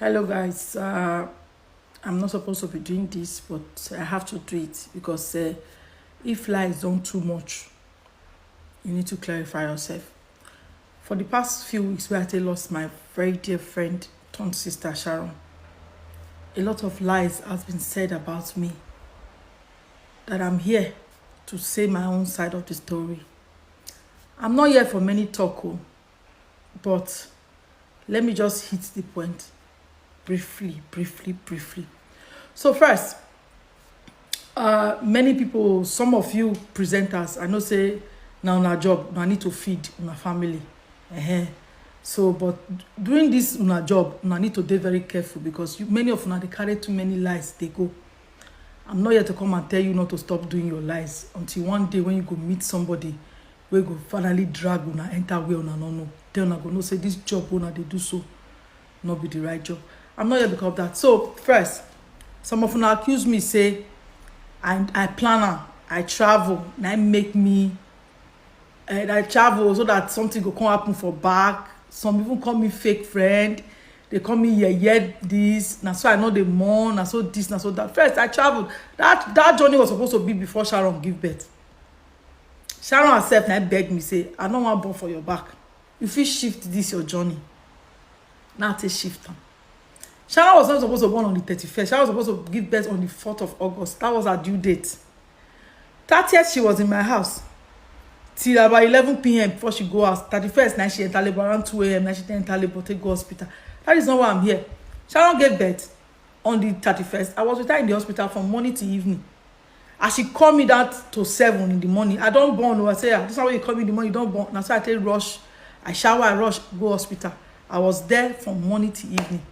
Hello guys, I'm not supposed to be doing this, but I have to do it because if lies don't too much, you need to clarify yourself. For the past few weeks where I lost my very dear friend turned sister Sharon, a lot of lies has been said about me, that I'm here to say my own side of the story. I'm not here for many talk, but let me just hit the point briefly. So first, many people, some of you presenters, I know say now una job, I need to feed una family. So, but doing this una job, una need to be very careful because many of una they carry too many lies. They go. I'm not here to come and tell you not to stop doing your lies until one day when you go meet somebody, we go finally drag una enter where una no know. Then una go know say this job una they do so, not be the right job. I'm not here because of that. So first, some of you accuse me say I planner, I travel, and I make me I travel so that something will come happen for back. Some even call me fake friend. They call me this. Now so I know they mourn. Now so this. Now so that. First I traveled. That journey was supposed to be before Sharon give birth. Sharon herself now begged me say I don't want born for your back. If you shift this your journey, now take shift them. Sharon was not supposed to born on the 31st. Sharon was supposed to give birth on the 4th of August. That was her due date. 30th, she was in my house. Till about 11 p.m. before she go out. 31st, now she enter labor around 2 a.m. Now she enter labor, take go hospital. That is not why I'm here. Sharon gave birth on the 31st. I was with her in the hospital from morning to evening. As she called me that to 7 in the morning, I don't born. I say, this is how you call me in the morning, you don't born. Now so I take rush. I shower, I rush, go hospital. I was there from morning to evening.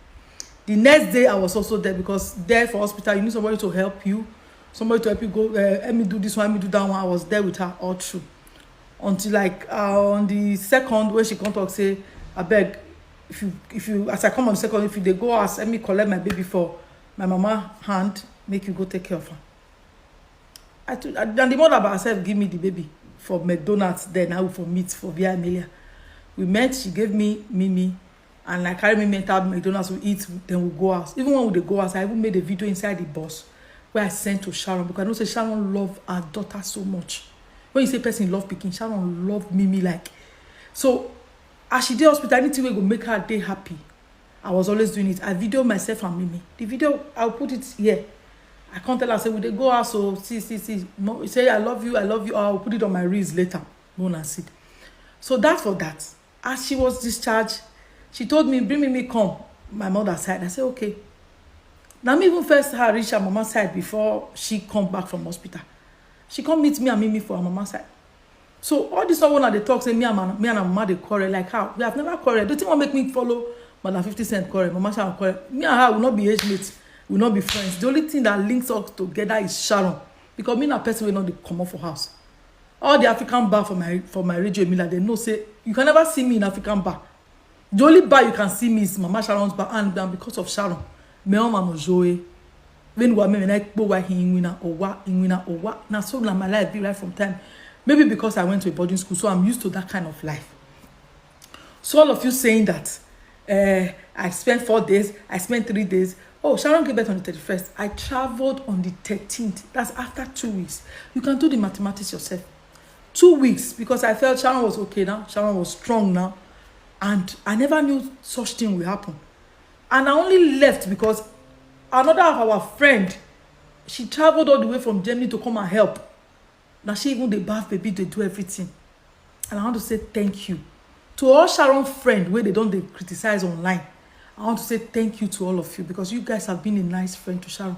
The next day, I was also there because there for hospital, you need somebody to help you. Somebody to help you go, let me do this one, let me do that one. I was there with her all through. Until like on the second, when she come talk, say, I beg, if you, as I come on the second, if they go ask, let me collect my baby for my mama hand, make you go take care of her. And the mother by herself give me the baby for McDonald's there now for meat for Via Amelia. We met, she gave me Mimi. And I carry me mental McDonald's, we eat, then we go out. Even when we go out, I even made a video inside the bus where I sent to Sharon because I know say Sharon love her daughter so much. When you say person love picking, Sharon love Mimi like. So as she did hospital, anything we go make her day happy. I was always doing it. I video myself and Mimi. The video, I'll put it here. I can't tell her, say, will they go out? So see. Say, I love you, or I'll put it on my reels later. Go and see. So that's for that. As she was discharged, she told me, bring me come, my mother's side. I said, okay. Now, me even first her reach her mama's side before she come back from hospital. She come meet me and Mimi for her mama's side. So, all this one they talk, say, me and her mama, they quarrel. Like how? We have never quarreled. Don't you want to make me follow Madam 50 Cent quarrel? Mama shall quarrel. Me and her will not be age mates. Will not be friends. The only thing that links us together is Sharon. Because me and a person will not come up for house. All the African bar for my radio, they know, say, you can never see me in African bar. The only bar you can see me is Mama Sharon's bar, and because of Sharon, me and Mama Joey, when we like go why he winner or what. Now so my life be right from time. Maybe because I went to a boarding school, so I'm used to that kind of life. So all of you saying that I spent 4 days, I spent 3 days. Oh, Sharon gave birth on the 31st. I traveled on the 13th. That's after 2 weeks. You can do the mathematics yourself. 2 weeks because I felt Sharon was okay now. Sharon was strong now. And I never knew such thing will happen. And I only left because another of our friend, she traveled all the way from Germany to come and help. Now she even the bath baby, they do everything. And I want to say thank you. To all Sharon friends where they don't criticize online, I want to say thank you to all of you because you guys have been a nice friend to Sharon.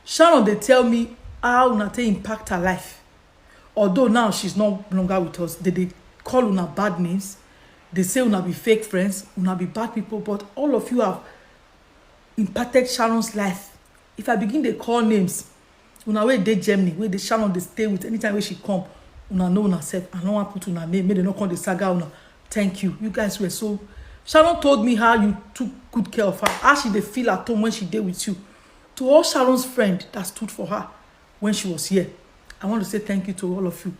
Sharon, they tell me how Unate impact her life. Although now she's no longer with us, they call Una bad names. They say una be fake friends, una be bad people, but all of you have impacted Sharon's life. If I begin to call names, una where they Germany, where they Sharon they stay with, anytime where she come, una know una self. I don't want to put una name, maybe they not call the saga una. Thank you. You guys were so. Sharon told me how you took good care of her, how she they feel at home when she did with you. To all Sharon's friend that stood for her when she was here, I want to say thank you to all of you.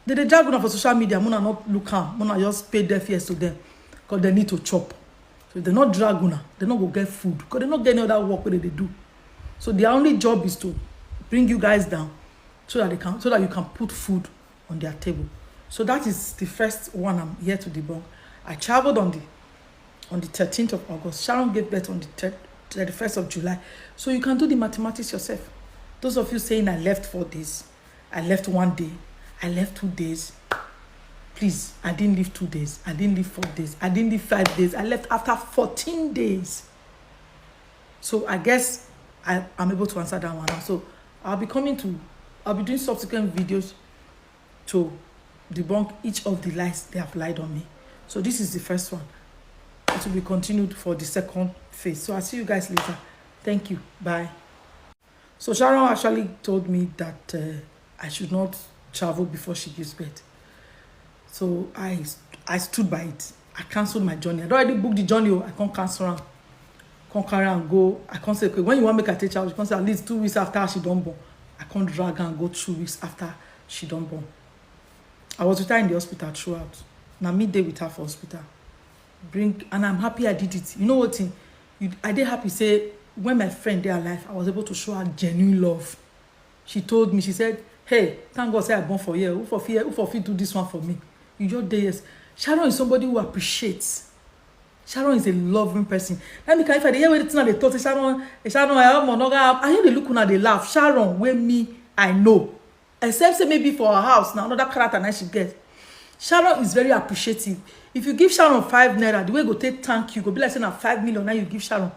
They drag on for social media. Mona not look am. Mona just pay deaf ears to them because they need to chop. So if they not drag una, they not go get food because they not get any other work where they do. So their only job is to bring you guys down so that you can put food on their table. So that is the first one I'm here to debunk. I traveled on the 13th of August. Sharon gave birth on the 31st of July. So you can do the mathematics yourself. Those of you saying I left 4 days, I left 1 day, I left 2 days. Please, I didn't leave 2 days. I didn't leave 4 days. I didn't leave 5 days. I left after 14 days. So I guess I'm able to answer that one now. So I'll be doing subsequent videos to debunk each of the lies they have lied on me. So this is the first one. It will be continued for the second phase. So I'll see you guys later. Thank you. Bye. So Sharon actually told me that I should not travel before she gives birth. So I stood by it. I cancelled my journey. I already booked the journey. I can't cancel her. Can't carry and go. I can't say, okay, when you want to make a take child, you can't say at least 2 weeks after she done born. I can't drag her and go 2 weeks after she done born. I was with her in the hospital throughout. Now midday with her for hospital. And I'm happy I did it. You know what? I did happy say when my friend they alive, I was able to show her genuine love. She told me, she said, hey, thank God say I born for you. Who for fit do this one for me? You just did yes. Sharon is somebody who appreciates. Sharon is a loving person. Let me if I hear everything they talk, Sharon, I hear they look when they laugh. Sharon, where me, I know. Except say maybe for her house, now another character now she gets. Sharon is very appreciative. If you give Sharon 5 naira, the way go take thank you, go be like saying 5 million, now you give Sharon.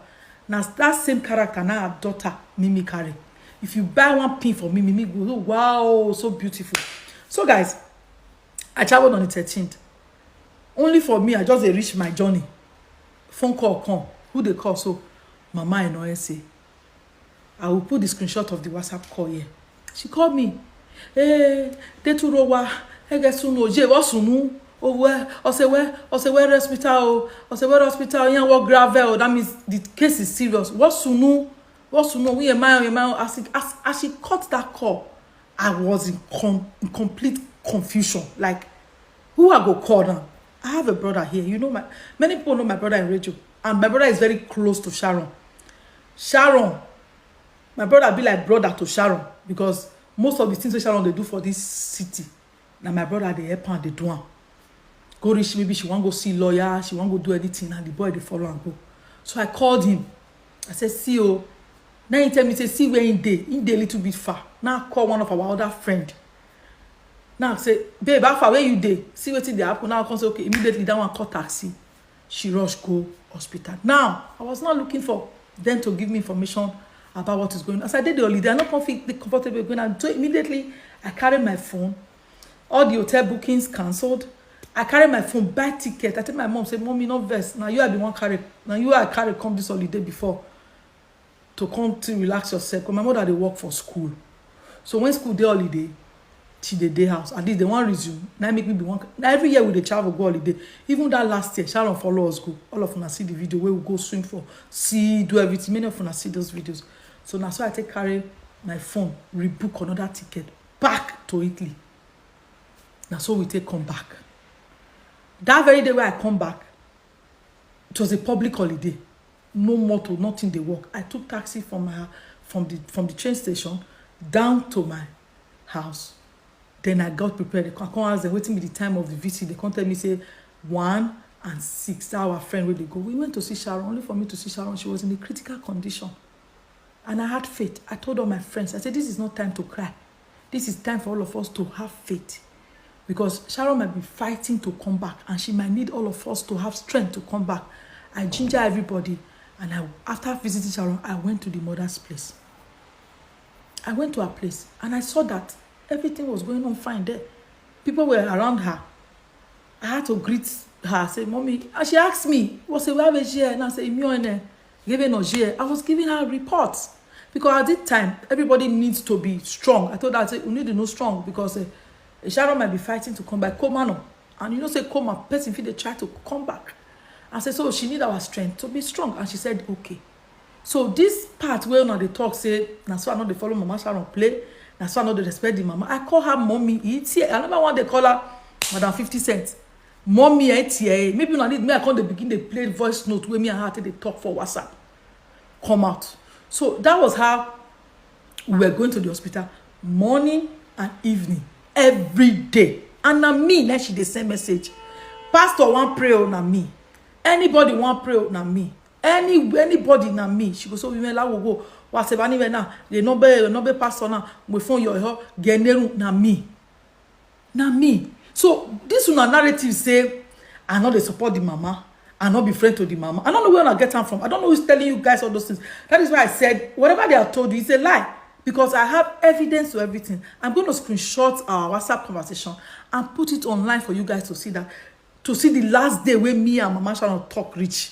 Now that same character, now her daughter, Mimi carry. If you buy 1 pin for me, Mimi go, oh, wow, so beautiful. So guys, I traveled on the 13th. Only for me, I just reached my journey. Phone call come. Who they call? So, Mama and OSA. I will put the screenshot of the WhatsApp call here. She called me. Hey, they to rowa. I guess you know. Je was sunu. Oh where? I say where hospital? I say where hospital? Yeah, what gravel? That means the case is serious. What sunu? We a man. As she cut that call, I was in complete confusion. Like, who I go call now? I have a brother here. You know, many people know my brother in radio. And my brother is very close to Sharon. My brother be like brother to Sharon. Because most of the things that Sharon they do for this city. Now my brother they help and they do. Go reach, maybe she want to go see lawyer. She want to go do anything. And the boy they follow and go. So I called him. I said, see you. Now he tell me, say, see where in day a little bit far. Now I call one of our other friend. Now say, babe, how far where you dey? See what they happen. Now I come say, okay, immediately that one call taxi. She rush go hospital. Now I was not looking for them to give me information about what is going on. As I did the holiday, I'm not comfortable going on. So immediately I carry my phone. All the hotel bookings cancelled. I carry my phone, buy ticket. I tell my mom, say, mommy, no vex. Now you are the one carry. Now you are carry come this holiday before to come to relax yourself. Because my mother they work for school. So when school day holiday, till the day house, at least they want resume. Now make me be one. Now every year we the travel go holiday. Even that last year, Sharon follow us go. All of us see the video where we go swim for, see, do everything. Many of us see those videos. So now so I take carry my phone, rebook another ticket back to Italy. Now so we take come back. That very day where I come back, it was a public holiday. No motor, nothing they work. I took taxi from the train station down to my house. Then I got prepared. I can't ask them, waiting me the time of the visit. They can't tell me, say, 1 and 6. That's our friend where they go. We went to see Sharon. Only for me to see Sharon, she was in a critical condition. And I had faith. I told all my friends, I said, this is not time to cry. This is time for all of us to have faith. Because Sharon might be fighting to come back. And she might need all of us to have strength to come back. I ginger everybody. And after visiting Sharon, I went to the mother's place. I went to her place. And I saw that everything was going on fine there. People were around her. I had to greet her, say, Mommy. And she asked me, what's the way here? And I said, I was giving her reports. Because at this time, everybody needs to be strong. I told her, I said, you need to know strong. Because Sharon might be fighting to come back. Coma no. And you know, say, coma, person feel they try to come back. I said, so she need our strength to be strong. And she said, okay. So this part where now they talk, say, now so I know they follow Mama Sharon play. That's why I know they respect the mama. I call her mommy. It's here. Another one they call her Madam 50 Cent. mommy tia maybe una need me I come dey begin dey play voice note wey me and her take dey talk for WhatsApp come out. So that was how we were going to the hospital morning and evening every day. And na me na she dey send message. Pastor wan pray na me. Anybody wan pray na me. Anybody na me. She go so women la go wa se ba ni na the number pastor na we phone your generu na me. Na me. So this una narrative say I no dey support the mama. I not be friend to the mama. I don't know where I get them from. I don't know who's telling you guys all those things. That is why I said whatever they have told you is a lie. Because I have evidence to everything. I'm going to screenshot our WhatsApp conversation and put it online for you guys to see that. To see the last day when me and Mama Sharon talk rich.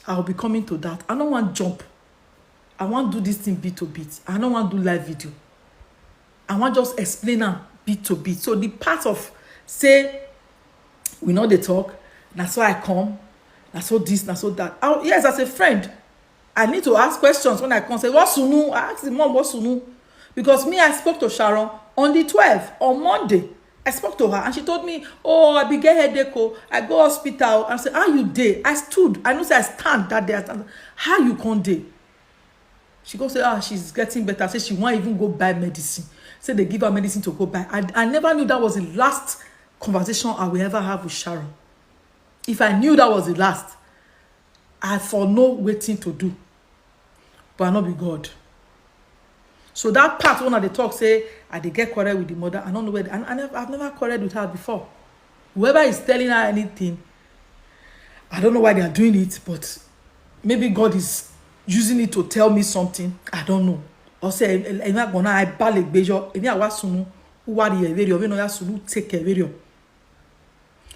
I'll be coming to that. I don't want jump. I want to do this thing bit to bit. I don't want to do live video. I want just explain them bit to bit. So the part of say we know they talk. That's why I come. That's so this, that's so that. Yes, as a friend, I need to ask questions when I come. Say, what's Sunu? I asked the mom, what's Sunu? Because me, I spoke to Sharon on the 12th, on Monday. I spoke to her and she told me, oh, I began headache. I go hospital. I said, how you day? I stood. I know say I stand that day. I stand. How you come day? She goes, say, she's getting better. Say she won't even go buy medicine. Say they give her medicine to go buy. I never knew that was the last conversation I will ever have with Sharon. If I knew that was the last, I for no waiting to do. But I not be God. So that part when they talk say I dey get quarrel with the mother, I don't know where I've never quarreled with her before. Whoever is telling her anything, I don't know why they are doing it, but maybe God is using it to tell me something. I don't know. Or say I bale bejo, emi awa sunu uwari e video, we no ya sunu take e video.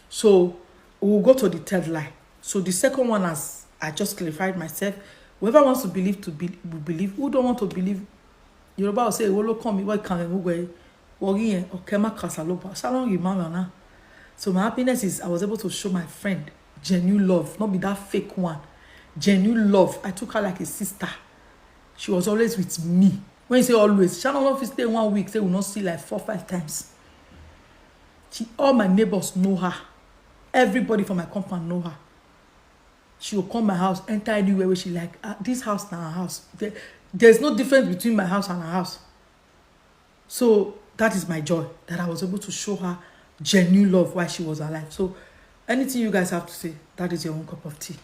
So we will go to the third lie. So the second one, as I just clarified myself, whoever wants to believe will believe. Who don't want to believe, Yoruba will say, "Wolo come, what can we go? So my happiness is I was able to show my friend genuine love, not be that fake one. Genuine love. I took her like a sister. She was always with me. When you say always, Sharon not stay 1 week, say we not see like 4-5 times. All my neighbors know her. Everybody from my compound know her. She will come my house, enter anywhere where she like, this house now her house. There's no difference between my house and her house. So that is my joy, that I was able to show her genuine love while she was alive. So anything you guys have to say, that is your own cup of tea.